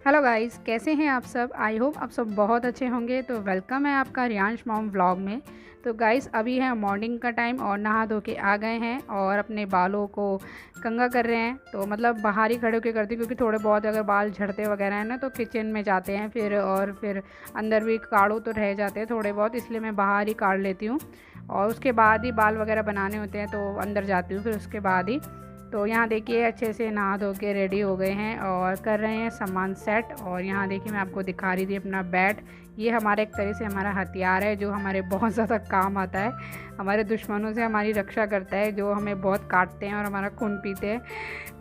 Hello guys, कैसे हैं आप सब। आई होप आप सब बहुत अच्छे होंगे। तो वेलकम है आपका रियांश मॉम व्लॉग में। तो गाइस अभी है मॉर्निंग का टाइम और नहा धो के आ गए हैं और अपने बालों को कंघा कर रहे हैं। तो मतलब बाहर ही खड़े होकर करती हूँ क्योंकि थोड़े बहुत अगर बाल झड़ते वगैरह हैं ना तो किचन में जाते हैं फिर अंदर भी काढ़ो तो रह जाते हैं थोड़े बहुत, इसलिए मैं बाहर ही काढ़ लेती हूँ और उसके बाद ही बाल वगैरह बनाने होते हैं तो अंदर जाती हूँ फिर उसके बाद ही। तो यहाँ देखिए अच्छे से नहा धो के रेडी हो गए हैं और कर रहे हैं सामान सेट। और यहाँ देखिए मैं आपको दिखा रही थी अपना बैट। ये हमारा एक तरह से हमारा हथियार है जो हमारे बहुत ज़्यादा काम आता है। हमारे दुश्मनों से हमारी रक्षा करता है जो हमें बहुत काटते हैं और हमारा खून पीते हैं।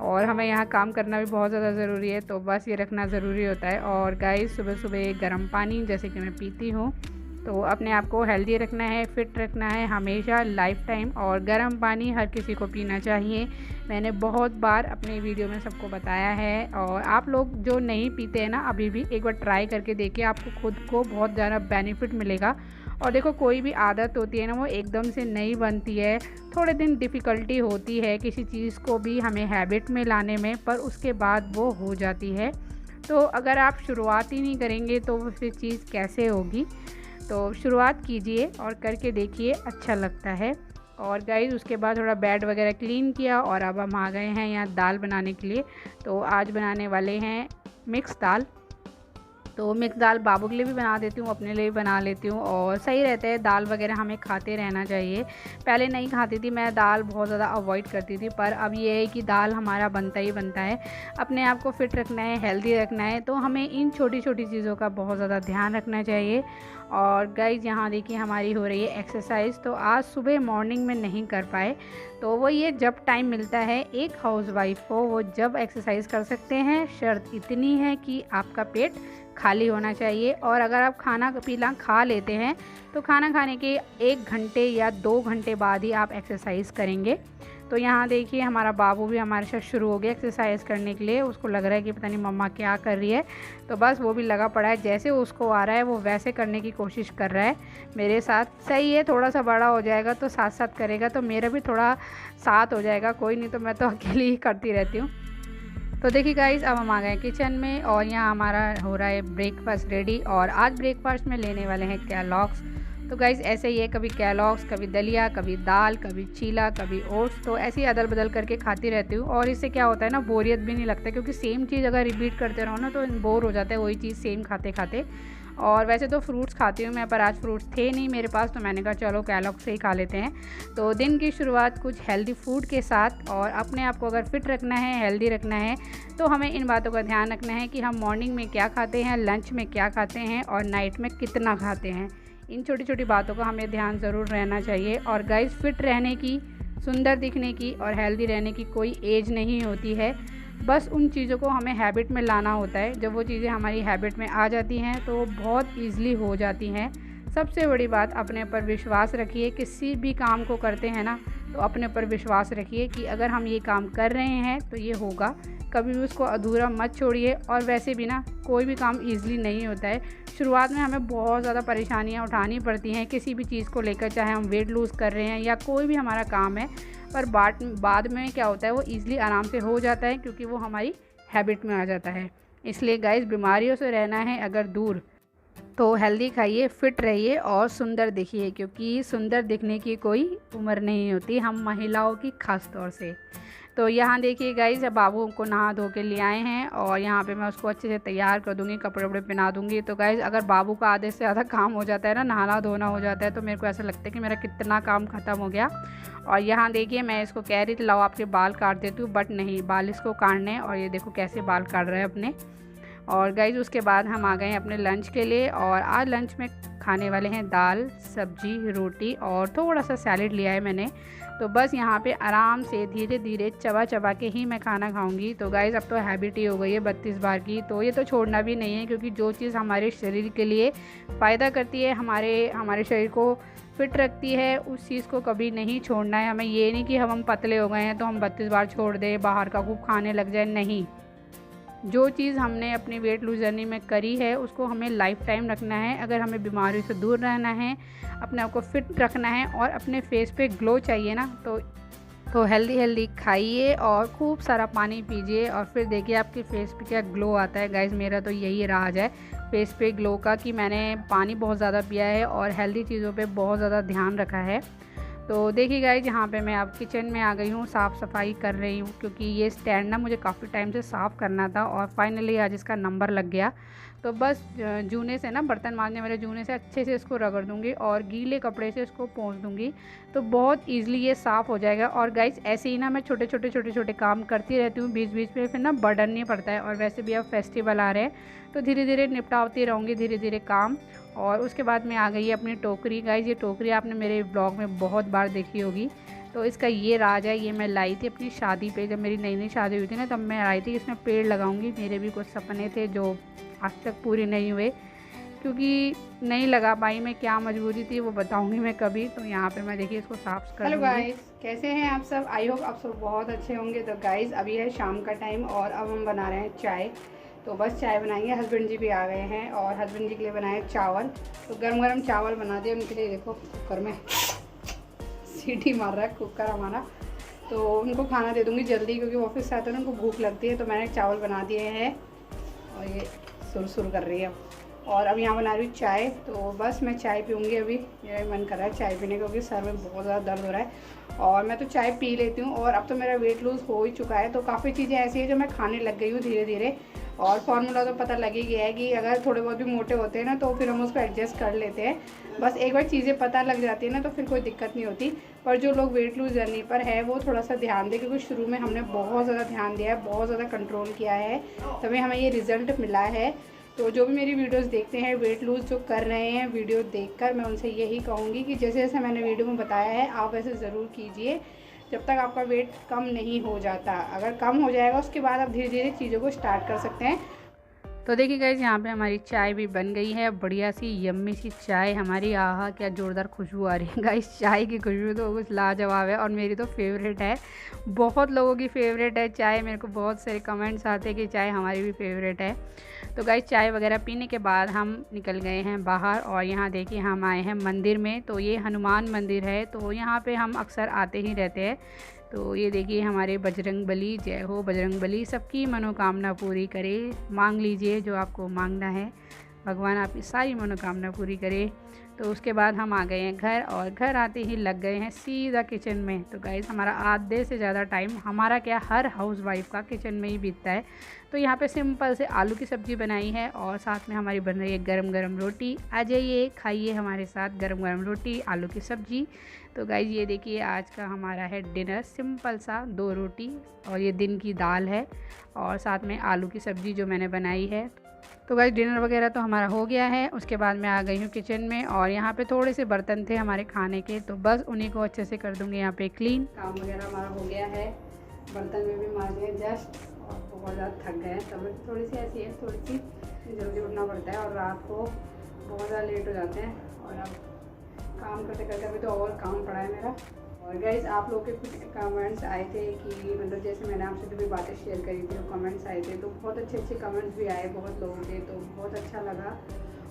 और हमें यहाँ काम करना भी बहुत ज़्यादा ज़रूरी है तो बस ये रखना ज़रूरी होता है। और गाइस सुबह सुबह गर्म पानी जैसे कि मैं पीती हूँ। तो अपने आप को हेल्दी रखना है, फिट रखना है हमेशा लाइफ टाइम। और गर्म पानी हर किसी को पीना चाहिए। मैंने बहुत बार अपने वीडियो में सबको बताया है और आप लोग जो नहीं पीते हैं ना अभी भी एक बार ट्राई करके देखिए, आपको खुद को बहुत ज़्यादा बेनिफिट मिलेगा। और देखो कोई भी आदत होती है ना वो एकदम से नहीं बनती है, थोड़े दिन डिफ़िकल्टी होती है किसी चीज़ को भी हमें हैबिट में लाने में, पर उसके बाद वो हो जाती है। तो अगर आप शुरुआत ही नहीं करेंगे तो फिर चीज़ कैसे होगी। तो शुरुआत कीजिए और करके देखिए, अच्छा लगता है। और गाइस उसके बाद थोड़ा बेड वगैरह क्लीन किया और अब हम आ गए हैं यहाँ दाल बनाने के लिए। तो आज बनाने वाले हैं मिक्स दाल। तो मिक्स दाल बाबू के लिए भी बना देती हूँ, अपने लिए भी बना लेती हूँ और सही रहता है। दाल वगैरह हमें खाते रहना चाहिए। पहले नहीं खाती थी मैं दाल, बहुत ज़्यादा अवॉइड करती थी, पर अब ये है कि दाल हमारा बनता ही बनता है। अपने आप को फिट रखना है, हेल्दी रखना है तो हमें इन छोटी छोटी चीज़ों का बहुत ज़्यादा ध्यान रखना चाहिए। और गाइस यहाँ देखिए हमारी हो रही है एक्सरसाइज। तो आज सुबह मॉर्निंग में नहीं कर पाए तो वो ये जब टाइम मिलता है एक हाउसवाइफ को वो जब एक्सरसाइज कर सकते हैं। शर्त इतनी है कि आपका पेट खाली होना चाहिए। और अगर आप खाना पीना खा लेते हैं तो खाना खाने के 1 घंटे या 2 घंटे बाद ही आप एक्सरसाइज करेंगे। तो यहाँ देखिए हमारा बाबू भी हमारे साथ शुरू हो गया एक्सरसाइज करने के लिए। उसको लग रहा है कि पता नहीं मम्मा क्या कर रही है, तो बस वो भी लगा पड़ा है। जैसे उसको आ रहा है वो वैसे करने की कोशिश कर रहा है मेरे साथ। सही है, थोड़ा सा बड़ा हो जाएगा तो साथ साथ करेगा तो मेरा भी थोड़ा साथ हो जाएगा। कोई नहीं तो मैं तो अकेली ही करती रहती हूँ। तो देखिए गाइस अब हम आ गए किचन में और यहाँ हमारा हो रहा है ब्रेकफास्ट रेडी। और आज ब्रेकफास्ट में लेने वाले हैं केलॉग्स। तो गाइस ऐसे ही है, कभी केलॉग्स, कभी दलिया, कभी दाल, कभी चीला, कभी ओट्स। तो ऐसे ही अदल बदल करके खाती रहती हूँ और इससे क्या होता है ना, बोरियत भी नहीं लगता क्योंकि सेम चीज़ अगर रिपीट करते रहो ना तो बोर हो जाता है वही चीज़ सेम खाते खाते। और वैसे तो फ्रूट्स खाती हूँ मैं, पर आज फ्रूट्स थे नहीं मेरे पास तो मैंने कहा चलो केलॉग्स से ही खा लेते हैं। तो दिन की शुरुआत कुछ हेल्दी फूड के साथ। और अपने आप को अगर फिट रखना है, हेल्दी रखना है तो हमें इन बातों का ध्यान रखना है कि हम मॉर्निंग में क्या खाते हैं, लंच में क्या खाते हैं और नाइट में कितना खाते हैं। इन छोटी छोटी बातों का हमें ध्यान ज़रूर रहना चाहिए। और गाइस फिट रहने की, सुंदर दिखने की और हेल्दी रहने की कोई एज नहीं होती है। बस उन चीज़ों को हमें हैबिट में लाना होता है। जब वो चीज़ें हमारी हैबिट में आ जाती हैं तो बहुत ईज़िली हो जाती हैं। सबसे बड़ी बात, अपने पर विश्वास रखिए। किसी भी काम को करते हैं ना तो अपने पर विश्वास रखिए कि अगर हम ये काम कर रहे हैं तो ये होगा। कभी भी उसको अधूरा मत छोड़िए। और वैसे भी ना कोई भी काम ईज़िली नहीं होता है। शुरुआत में हमें बहुत ज़्यादा परेशानियाँ उठानी पड़ती हैं किसी भी चीज़ को लेकर, चाहे हम वेट लूज़ कर रहे हैं या कोई भी हमारा काम है। पर बाद में क्या होता है वो ईज़िली आराम से हो जाता है क्योंकि वो हमारी हैबिट में आ जाता है। इसलिए गाइस बीमारियों से रहना है अगर दूर तो हेल्दी खाइए, फिट रहिए और सुंदर दिखिए क्योंकि सुंदर दिखने की कोई उम्र नहीं होती, हम महिलाओं की खास तौर से। तो यहाँ देखिए गाइस अब बाबू को नहा धो के ले आए हैं और यहाँ पे मैं उसको अच्छे से तैयार कर दूँगी, कपड़े वपड़े पहना दूँगी। तो गाइस अगर बाबू का आधे से ज़्यादा काम हो जाता है ना, नहाना धोना हो जाता है, तो मेरे को ऐसा लगता है कि मेरा कितना काम ख़त्म हो गया। और यहाँ देखिए मैं इसको कह रही थी लाओ आपके बाल काट देती हूँ, बट नहीं, बाल इसको काटने हैं। और ये देखो कैसे बाल काट रहा है अपने। और गाइस उसके बाद हम आ गए अपने लंच के लिए। और आज लंच में खाने वाले हैं दाल, सब्जी, रोटी और थोड़ा सा सैलेड लिया है मैंने। तो बस यहाँ पे आराम से धीरे धीरे चबा चबा के ही मैं खाना खाऊंगी। तो गाइस अब तो हैबिट ही हो गई है 32 बार की, तो ये तो छोड़ना भी नहीं है क्योंकि जो चीज़ हमारे शरीर के लिए फ़ायदा करती है, हमारे शरीर को फिट रखती है, उस चीज़ को कभी नहीं छोड़ना है हमें। ये नहीं कि हम पतले हो गए हैं तो हम 32 बार छोड़ दें, बाहर का खूब खाने लग जाए, नहीं। जो चीज़ हमने अपनी वेट लूज जर्नी में करी है उसको हमें लाइफ टाइम रखना है। अगर हमें बीमारियों से दूर रहना है, अपने आप को फिट रखना है और अपने फेस पे ग्लो चाहिए ना, तो तो हेल्दी हेल्दी खाइए और खूब सारा पानी पीजिए और फिर देखिए आपके फेस पे क्या ग्लो आता है। गाइज़ मेरा तो यही राज है फेस पे ग्लो का कि मैंने पानी बहुत ज़्यादा पिया है और हेल्दी चीज़ों पे बहुत ज़्यादा ध्यान रखा है। तो देखिए गाइज यहाँ पे मैं अब किचन में आ गई हूँ, साफ़ सफाई कर रही हूँ क्योंकि ये स्टैंड ना मुझे काफ़ी टाइम से साफ़ करना था और फाइनली आज इसका नंबर लग गया। तो बस जूने से ना, बर्तन मांजने वाले जूने से अच्छे से इसको रगड़ दूँगी और गीले कपड़े से इसको पोंछ दूँगी तो बहुत ईज़िली ये साफ़ हो जाएगा। और गाइज ऐसे ही ना मैं छोटे छोटे काम करती रहती हूँ बीच बीच में, फिर ना बर्डन नहीं पड़ता है। और वैसे भी अब फेस्टिवल आ रहे हैं तो धीरे धीरे निपटाती रहूँगी धीरे धीरे काम। और उसके बाद में आ गई है अपनी टोकरी। गाइज ये टोकरी आपने मेरे ब्लॉग में बहुत बार देखी होगी। तो इसका ये राज है, ये मैं लाई थी अपनी शादी पे, जब मेरी नई नई शादी हुई थी ना तब मैं आई थी इसमें पेड़ लगाऊंगी। मेरे भी कुछ सपने थे जो आज तक पूरे नहीं हुए क्योंकि नहीं लगा पाई मैं, क्या मजबूरी थी वो बताऊंगी मैं कभी। तो यहाँ पे मैं देखिए इसको साफ कर। हेलो गाइस, कैसे हैं आप सब? आई होप आप सब बहुत अच्छे होंगे। तो गाइस अभी है शाम का टाइम और अब हम बना रहे हैं चाय। तो बस चाय बनाएंगे, हस्बैंड जी भी आ गए हैं और हस्बैंड जी के लिए बनाए चावल। तो गरम गरम चावल बना दिए उनके लिए। देखो कुकर में सीटी मार रहा है कुकर हमारा। तो उनको खाना दे दूँगी जल्दी क्योंकि ऑफिस से आते हैं ना उनको भूख लगती है। तो मैंने चावल बना दिए हैं और ये सुर कर रही है। और अब यहाँ बना रही हूँ चाय। तो बस मैं चाय पीऊँगी अभी, मेरा मन कर रहा है चाय पीने क्योंकि सर में बहुत ज़्यादा दर्द हो रहा है। और मैं तो चाय पी लेती हूँ और अब तो मेरा वेट लूज़ हो ही चुका है। तो काफ़ी चीज़ें ऐसी हैं जो मैं खाने लग गई हूँ धीरे धीरे। और फार्मूला तो पता लग ही गया है कि अगर थोड़े बहुत भी मोटे होते हैं ना तो फिर हम उसको एडजस्ट कर लेते हैं। बस एक बार चीज़ें पता लग जाती है ना तो फिर कोई दिक्कत नहीं होती। पर जो लोग वेट लूज़ जर्नी पर है वो थोड़ा सा ध्यान दें क्योंकि शुरू में हमने बहुत ज़्यादा ध्यान दिया है, बहुत ज़्यादा कंट्रोल किया है, तभी हमें ये रिज़ल्ट मिला है। तो जो भी मेरी वीडियोस देखते हैं वेट लूज़ जो कर रहे हैं वीडियो देखकर, मैं उनसे यही कहूँगी कि जैसे जैसे मैंने वीडियो में बताया है आप वैसे ज़रूर कीजिए जब तक आपका वेट कम नहीं हो जाता। अगर कम हो जाएगा उसके बाद आप धीरे धीरे चीज़ों को स्टार्ट कर सकते हैं। तो देखिए गाइस यहाँ पे हमारी चाय भी बन गई है, बढ़िया सी यम्मी सी चाय हमारी। आहा क्या ज़ोरदार खुशबू आ रही है गाइस, चाय की खुशबू तो कुछ लाजवाब है और मेरी तो फेवरेट है। बहुत लोगों की फेवरेट है चाय, मेरे को बहुत सारे कमेंट्स आते हैं कि चाय हमारी भी फेवरेट है। तो गाइस चाय वगैरह पीने के बाद हम निकल गए हैं बाहर और यहाँ देखिए हम आए हैं मंदिर में। तो ये हनुमान मंदिर है, तो यहाँ पे हम अक्सर आते ही रहते हैं। तो ये देखिए हमारे बजरंग बली, जय हो बजरंग बली, सबकी मनोकामना पूरी करे। मांग लीजिए जो आपको मांगना है, भगवान आपकी सारी मनोकामना पूरी करे। तो उसके बाद हम आ गए हैं घर और घर आते ही लग गए हैं सीधा किचन में। तो गाइस हमारा आधे से ज़्यादा टाइम हमारा क्या हर हाउस वाइफ का किचन में ही बीतता है। तो यहाँ पे सिंपल से आलू की सब्ज़ी बनाई है और साथ में हमारी बन रही है गरम गरम रोटी। आ जाइए खाइए हमारे साथ गरम गरम रोटी आलू की सब्ज़ी। तो गाइस ये देखिए आज का हमारा है डिनर, सिंपल सा 2 रोटी और ये दिन की दाल है और साथ में आलू की सब्ज़ी जो मैंने बनाई है। तो गाइस डिनर वगैरह तो हमारा हो गया है। उसके बाद मैं आ गई हूँ किचन में और यहाँ पे थोड़े से बर्तन थे हमारे खाने के, तो बस उन्हीं को अच्छे से कर दूँगी यहाँ पे क्लीन। काम वगैरह हमारा हो गया है, बर्तन में भी मार दिए जस्ट और बहुत ज़्यादा थक गए हैं। तब थोड़ी सी ऐसी है, थोड़ी सी जल्दी उठना पड़ता है और रात को बहुत ज़्यादा लेट हो जाते हैं। और अब काम करते करते अभी तो और काम पड़ा है मेरा। और गाइस आप लोग के कुछ कमेंट्स आए थे कि मतलब जैसे मैंने आपसे जो भी बातें शेयर करी थी वो कमेंट्स आए थे, तो बहुत अच्छे अच्छे कमेंट्स भी आए बहुत लोगों के, तो बहुत अच्छा लगा।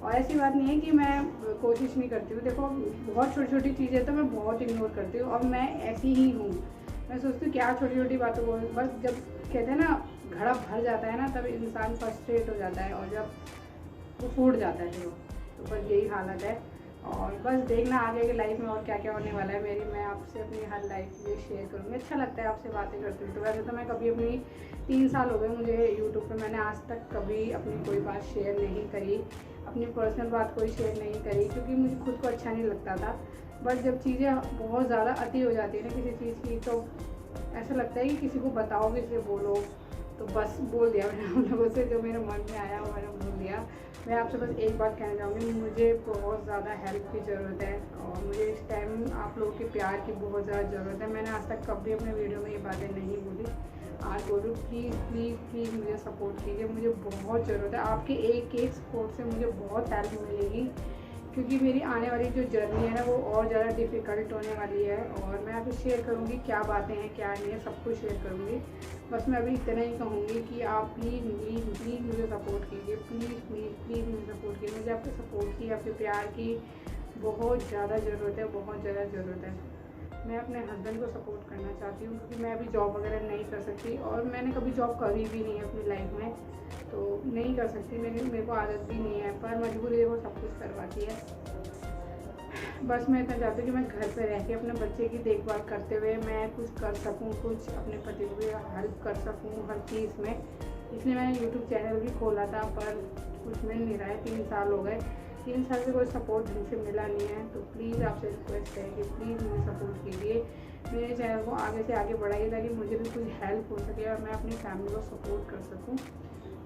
और ऐसी बात नहीं है कि मैं कोशिश नहीं करती हूँ, देखो बहुत छोटी छोटी चीज़ें तो मैं बहुत इग्नोर करती हूँ और मैं ऐसी ही हूँ। मैं सोचती हूँ क्या छोटी छोटी बातों को, बस जब कहते हैं ना घड़ा भर जाता है ना तब इंसान फ्रस्ट्रेट हो जाता है और जब वो फूट जाता है तो बस यही हालत है। और बस देखना आगे की लाइफ में और क्या क्या होने वाला है मेरी, मैं आपसे अपनी हर लाइफ चीज़ें शेयर करूँगी। अच्छा लगता है आपसे बातें करती हूँ। तो वैसे तो मैं कभी अपनी 3 साल हो गए मुझे यूट्यूब पे, मैंने आज तक कभी अपनी कोई बात शेयर नहीं करी, अपनी पर्सनल बात कोई शेयर नहीं करी क्योंकि मुझे खुद को अच्छा नहीं लगता था। बट जब चीज़ें बहुत ज़्यादा अति हो जाती है ना किसी चीज़ की तो ऐसा लगता है कि किसी को बताओ, किसी से बोलो। तो बस बोल दिया मैंने उन लोगों से, जो मेरे मन में आया वो मैंने बोल दिया। मैं आपसे बस एक बात कहना चाहूँगी, मुझे बहुत ज़्यादा हेल्प की ज़रूरत है और मुझे इस टाइम आप लोगों के प्यार की बहुत ज़्यादा ज़रूरत है। मैंने आज तक कभी अपने वीडियो में ये बातें नहीं बोली, आज बोलूँ प्लीज़ प्लीज़ प्लीज़ मुझे सपोर्ट कीजिए, मुझे बहुत ज़रूरत है आपके एक एक सपोर्ट से मुझे बहुत हेल्प मिलेगी क्योंकि मेरी आने वाली जो जर्नी है ना वो और ज़्यादा डिफ़िकल्ट होने वाली है। और मैं आपसे शेयर करूँगी क्या बातें हैं क्या नहीं है, सब कुछ शेयर करूँगी। बस मैं अभी इतना ही कहूँगी कि आप प्लीज़ प्लीज़ प्लीज़ मुझे सपोर्ट कीजिए, प्लीज़ प्लीज़ प्लीज़ मुझे सपोर्ट कीजिए। मुझे आपके सपोर्ट की, आपके प्यार की बहुत ज़्यादा ज़रूरत है, बहुत ज़्यादा ज़रूरत है। मैं अपने हस्बैंड को सपोर्ट करना चाहती हूँ, क्योंकि मैं अभी जॉब वगैरह नहीं कर सकती और मैंने कभी जॉब करी भी नहीं है अपनी लाइफ में, तो नहीं कर सकती। मेरे को आदत भी नहीं है, पर मजबूरी वो सब कुछ करवाती है। बस मैं इतना चाहती हूँ कि मैं घर पे रह के अपने बच्चे की देखभाल करते हुए मैं कुछ कर सकूँ, कुछ अपने पति को भी हेल्प कर सकूँ हर चीज़ में। इसलिए मैंने यूट्यूब चैनल भी खोला था, पर कुछ मिल नहीं रहा है। 3 साल हो गए, 3 साल से कोई सपोर्ट ढंग से मिला नहीं है। तो प्लीज़ आपसे रिक्वेस्ट है कि प्लीज़ मुझे सपोर्ट कीजिए, मेरे चैनल को आगे से आगे बढ़ाइए, ताकि मुझे भी कुछ हेल्प हो सके और मैं अपनी फैमिली को सपोर्ट कर सकूँ।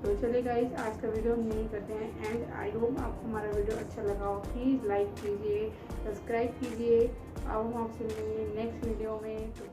तो चलिए गाइस, आज का वीडियो हम यही करते हैं एंड आई होप आपको हमारा वीडियो अच्छा लगा हो। प्लीज़ लाइक कीजिए, सब्सक्राइब कीजिए। अब हम आपसे मिलेंगे नेक्स्ट वीडियो में। तो